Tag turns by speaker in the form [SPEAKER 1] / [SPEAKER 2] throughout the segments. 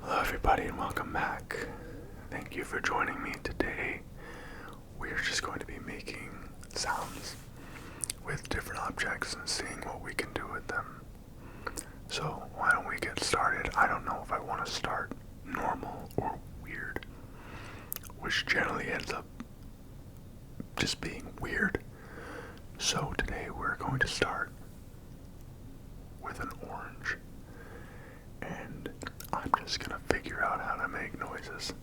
[SPEAKER 1] Hello everybody and welcome back. Thank you for joining me today. We're just going to be making sounds with different objects and seeing what we can do with them. So why don't we get started? I don't know if I want to start normal or weird, which generally ends up just being weird. So today we're going to start with an orange. And I'm just gonna figure out how to make noises.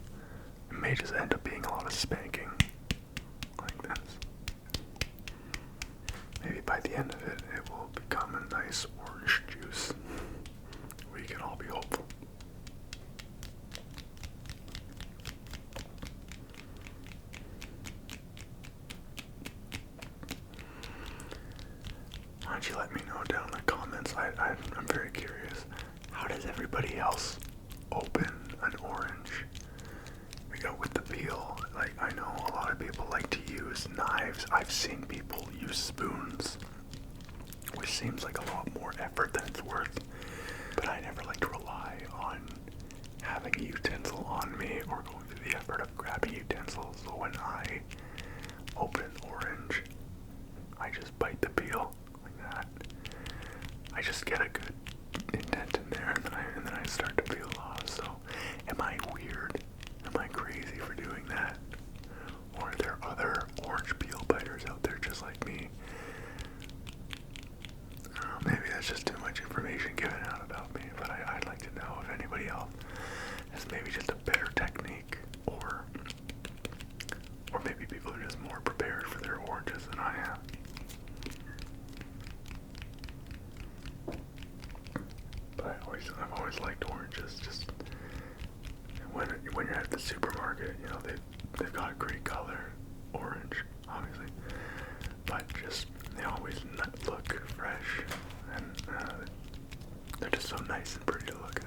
[SPEAKER 1] It may just end up being a lot of spanking, like this. Maybe by the end of it, it will become a nice orange juice. We can all be hopeful. Why don't you let me know down in the comments? I'm very curious. How does everybody else open an orange? We go with the peel. Like, I know a lot of people like to use knives. I've seen people use spoons, which seems like a lot more effort than it's worth. But I never like to rely on having a utensil on me or going through the effort of grabbing utensils. So when I open an orange, I just bite the peel like that. I just get a good indent in there, and then I start to peel off. So, am I weird? Am I crazy for doing that? Or are there other orange peel biters out there just like me? Maybe that's just too much information given out about me, but I'd like to know if anybody else has maybe just a better technique, or maybe people are just more prepared for their oranges than I am. But I've always liked oranges. Just when you're at the supermarket, you know they've got a great color, orange, obviously, but just they always look fresh, and they're just so nice and pretty to look at.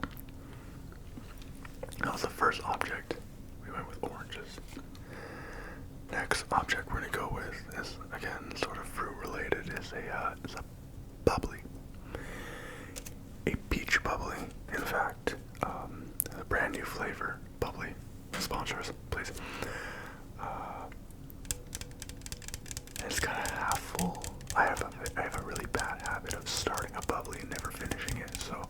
[SPEAKER 1] So. That was the first object. We went with oranges. Next object we're gonna go with is, again, sort of fruit related. Is a bubbly. A peach bubbly, in fact, a brand new flavor, Bubbly. Sponsor us, please. It's kind of half full. I have a really bad habit of starting a bubbly and never finishing it, so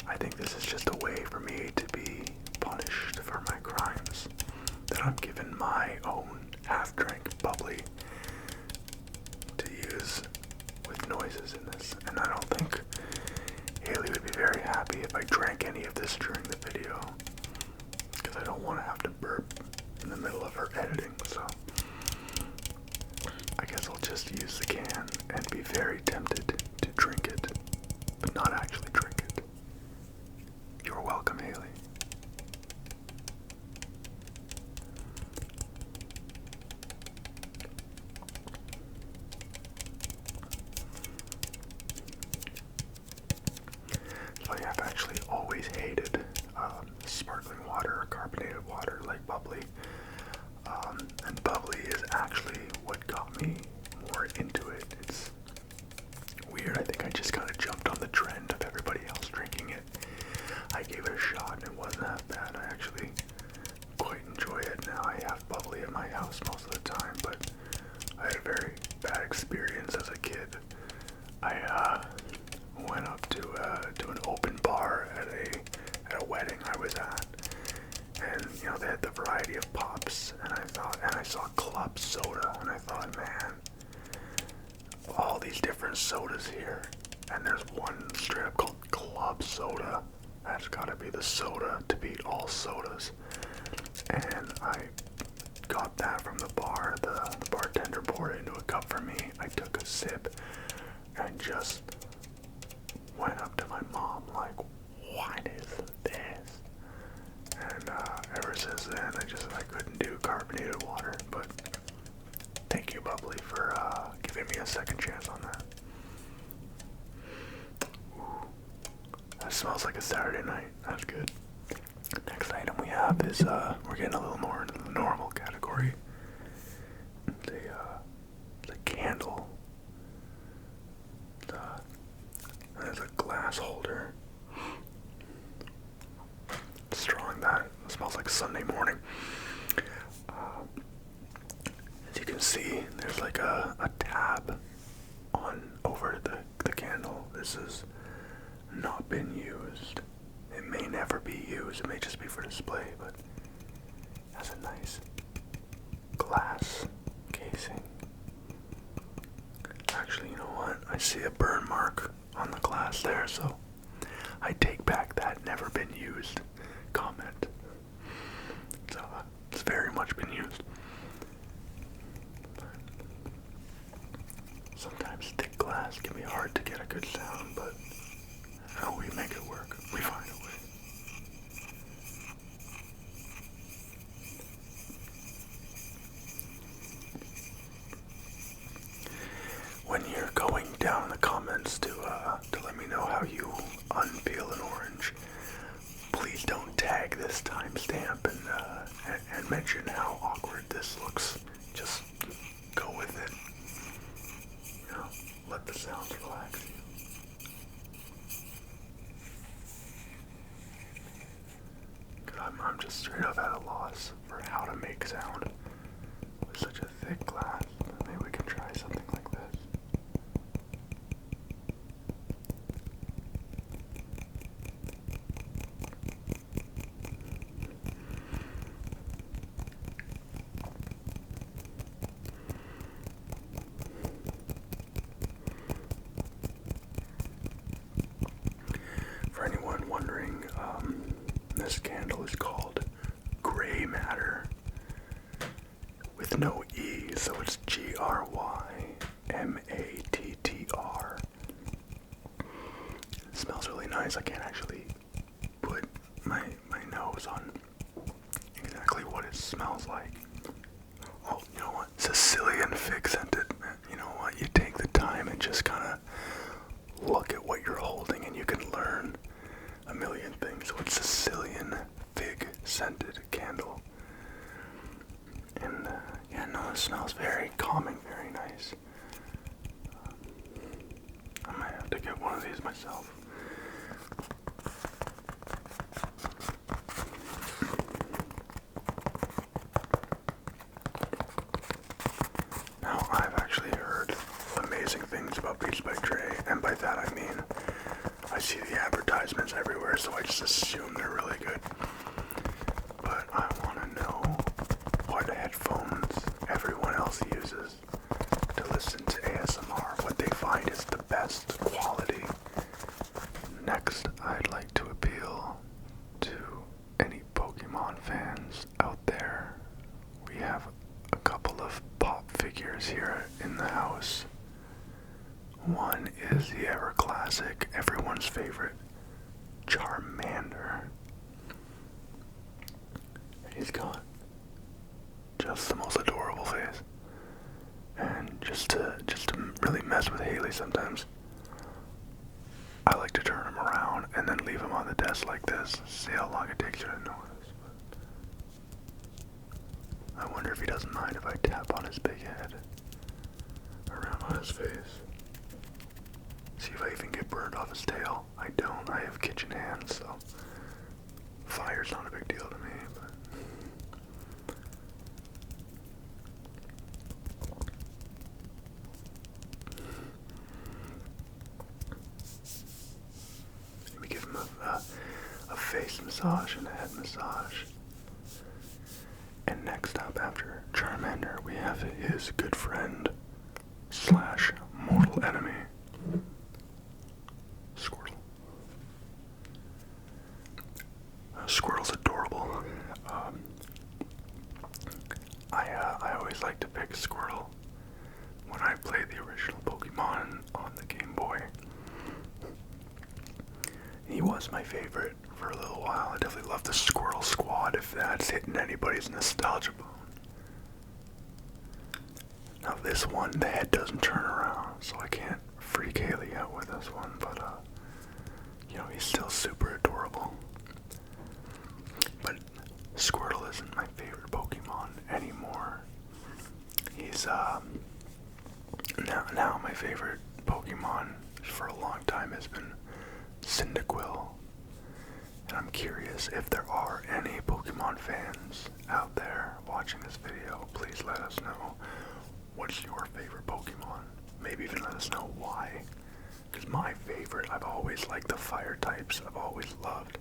[SPEAKER 1] I think this is just a way for me to be punished for my crimes, that I'm given my own half-drank bubbly to use with noises in this, and I don't think Haley would be very happy if I drank any of this during the video, because I don't want to have to burp in the middle of her editing, so I guess I'll just use the can and be very tempted to drink it, but not actually drink it. You're welcome, Haley. Funny, I've actually always hated sparkling water or carbonated water like Bubbly. And Bubbly is actually what got me more into it. It's weird. I think I just kind of jumped on the trend of everybody else drinking it. I gave it a shot and it wasn't that bad. I actually quite enjoy it. Now I have Bubbly at my house most of the time, but I had a very bad experience as a kid. I went up to an open bar at a wedding I was at, and you know they had the variety of pops, and I saw club soda, and I thought, man, all these different sodas here, and there's one straight up called club soda. That's gotta be the soda to beat all sodas. And I got that from the bar. The bartender poured it into a cup for me. I took a sip and just went up to my mom like, what is this? And ever since then, I couldn't do carbonated water. But thank you, Bubbly, for giving me a second chance on that. Ooh, that smells like a Saturday night. That's good. Next item we have is we're getting a little more into the normal category. It's a candle. There's a glass holder. Sunday morning. As you can see, there's like a tab on over the candle. This has not been used. It may never be used. It may just be for display, but it has a nice glass casing. Actually, you know what? I see a burn mark on the glass there, so I take back that never been used comment. So it's very much been used. Sometimes thick glass can be hard to get a good sound, but we make it work. We find a way. When you're going down in the comments to let me know how you unpeel an orange, please don't tag this timestamp and mention how awkward this looks. Just go with it. You know, let the sounds relax you. I'm just straight up at a loss for how to make sound with such a thick glass. Maybe we can try something like this. For anyone wondering, this candle is called Gray Matter with no E, so it's GRYMATTR. It smells really nice. I can't actually put my nose on exactly what it smells like. Oh, you know what? Sicilian fig scented. You know what? You take the time and just kind of look at what you're holding and you can learn a million things. So it's Sicilian fig scented candle. And yeah, no, it smells very calming, very nice. I might have to get one of these myself. Now, I've actually heard amazing things about Beats by Dre, and by that I mean I see the advertisements everywhere, so I just assume they're really good. But I want to know what headphones everyone else uses to listen to ASMR, what they find is the best quality. Next, I'd like to appeal to any Pokemon fans out there. We have a couple of pop figures here in the house. One is the ever classic, everyone's favorite, Charmander. He's got just the most adorable face. And just to really mess with Haley sometimes, I like to turn him around and then leave him on the desk like this. See how long it takes you to notice. I wonder if he doesn't mind if I tap on his big head around on his face. See if I even get burned off his tail. I don't. I have kitchen hands, so fire's not a big deal to me. But let me give him a face massage and a head massage. And next up, after Charmander, we have his good friend slash mortal enemy, Squirtle. Squirtle's adorable. I always like to pick Squirtle when I play the original Pokemon on the Game Boy. He was my favorite for a little while. I definitely love the Squirtle Squad, if that's hitting anybody's nostalgia bone. Now this one, the head doesn't turn around, so I can't freak Haley out with this one, but you know, he's still super adorable. But Squirtle isn't my favorite Pokemon anymore. He's now my favorite Pokemon for a long time has been Cyndaquil. And I'm curious if there are any Pokemon fans out there watching this video. Please let us know what's your favorite Pokemon. Maybe even let us know why. Because my favorite, I've always liked the fire types. I've always loved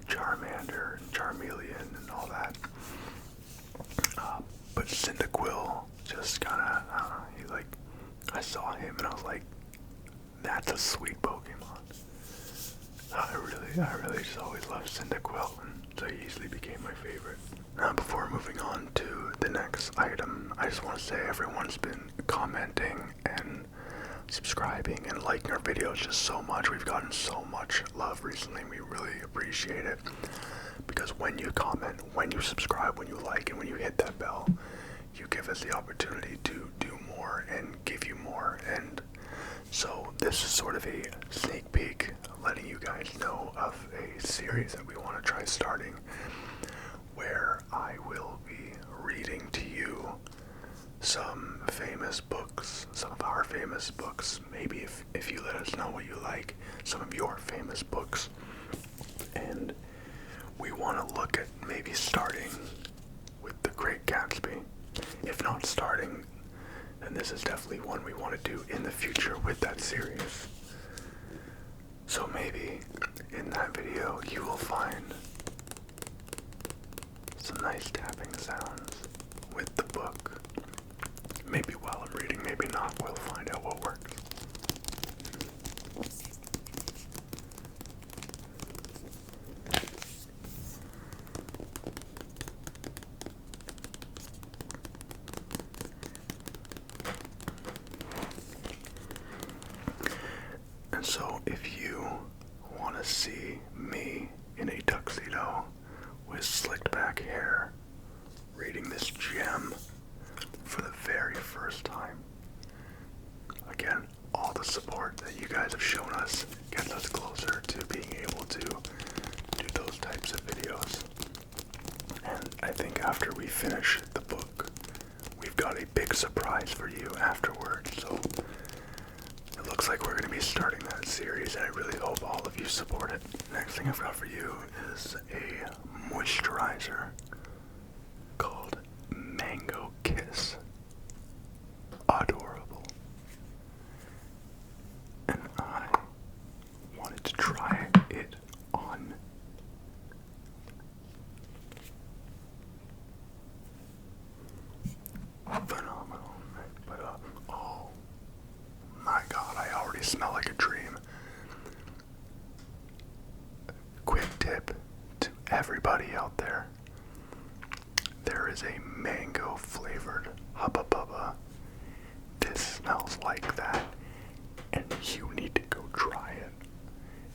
[SPEAKER 1] Charmander and Charmeleon and all that. But Cyndaquil just kind of, I saw him and I was like, that's a sweet Pokemon. I really just always loved Cyndaquil, and so he easily became my favorite. Now, before moving on to the next item, I just want to say everyone's been commenting and subscribing and liking our videos just so much. We've gotten so much love recently, and we really appreciate it. Because when you comment, when you subscribe, when you like, and when you hit that bell, you give us the opportunity to do more and give you more. And so this is sort of a sneak peek, letting you guys know of a series that we want to try starting, where I will be reading to you some famous books, some of our famous books. Maybe if you let us know what you like, some of your famous books. And we want to look at maybe starting with The Great Gatsby. If not starting, then this is definitely one we want to do in the future with that series. So maybe in that video you will find some nice tapping sounds with the book. Maybe while I'm reading, maybe not. We'll find out what works. And so if you want to see me in a tuxedo with slicked back hair reading this gem for the very first time, again, all the support that you guys have shown us gets us closer to being able to do those types of videos. And I think after we finish the book, we've got a big surprise for you afterwards. So it looks like we're going to be starting that series, and I really hope all of you support it. Next thing I've got for you is a moisturizer called Mango Kiss. Adorable. And I wanted to try it on. Phenomenal. But, oh my god, I already smell like a dream. Quick tip to everybody out there. There is a mango flavored Hubba Bubba. This smells like that, and you need to go try it.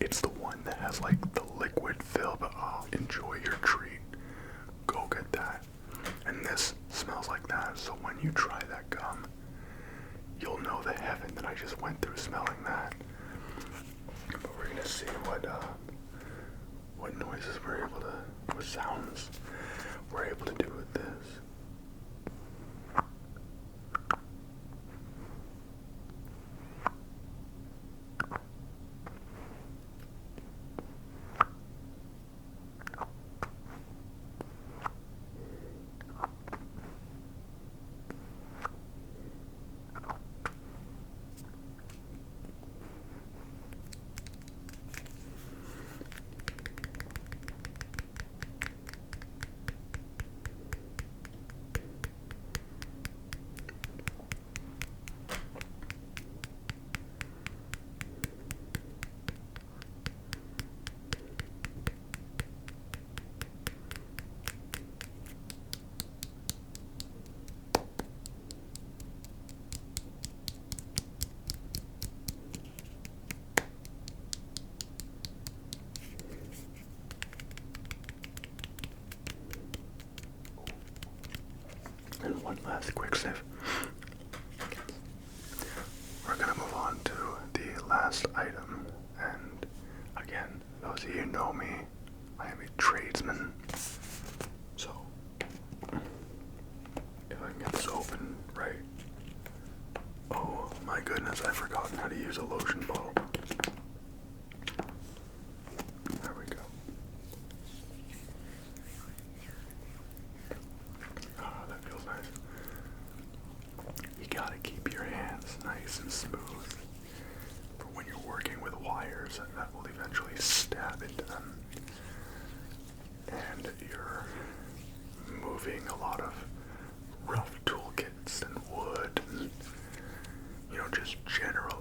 [SPEAKER 1] It's the one that has like the liquid fill, but enjoy your treat. Go get that. And this smells like that, so when you try that gum, you'll know the heaven that I just went through smelling that. But we're gonna see what noises we're able to, what sounds we're able to do with this. And one last quick sip. We're gonna move on to the last item. And again, those of you who know me, I am a tradesman. So, if I can get this open right. Oh my goodness, I've forgotten how to use a lotion bottle. There we go. removing a lot of rough toolkits and wood and, you know, just generally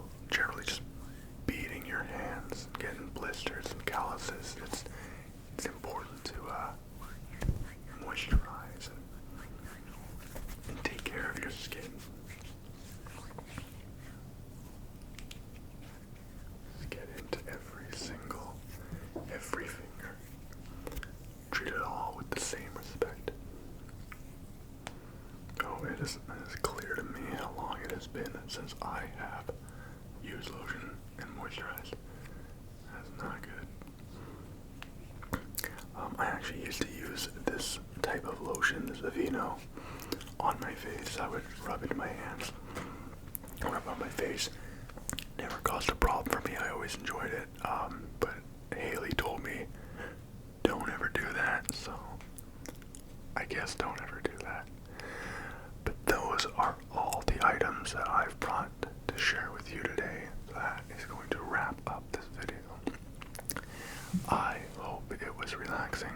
[SPEAKER 1] just beating your hands, getting blisters and calluses. It's important to moisturize and take care of your skin. Just get into every finger. Treat it all with the same respect. Oh, it is clear to me how long it has been since I have used lotion and moisturized. That's not good. I actually used to use this type of lotion, this Aveeno, on my face. I would rub it in my hands, rub on my face. Never caused a problem for me. I always enjoyed it. But Haley told me, don't ever do that. So I guess don't ever do that. But those are all the items that I've brought to share with you today. That is going to wrap up this video. I hope it was relaxing.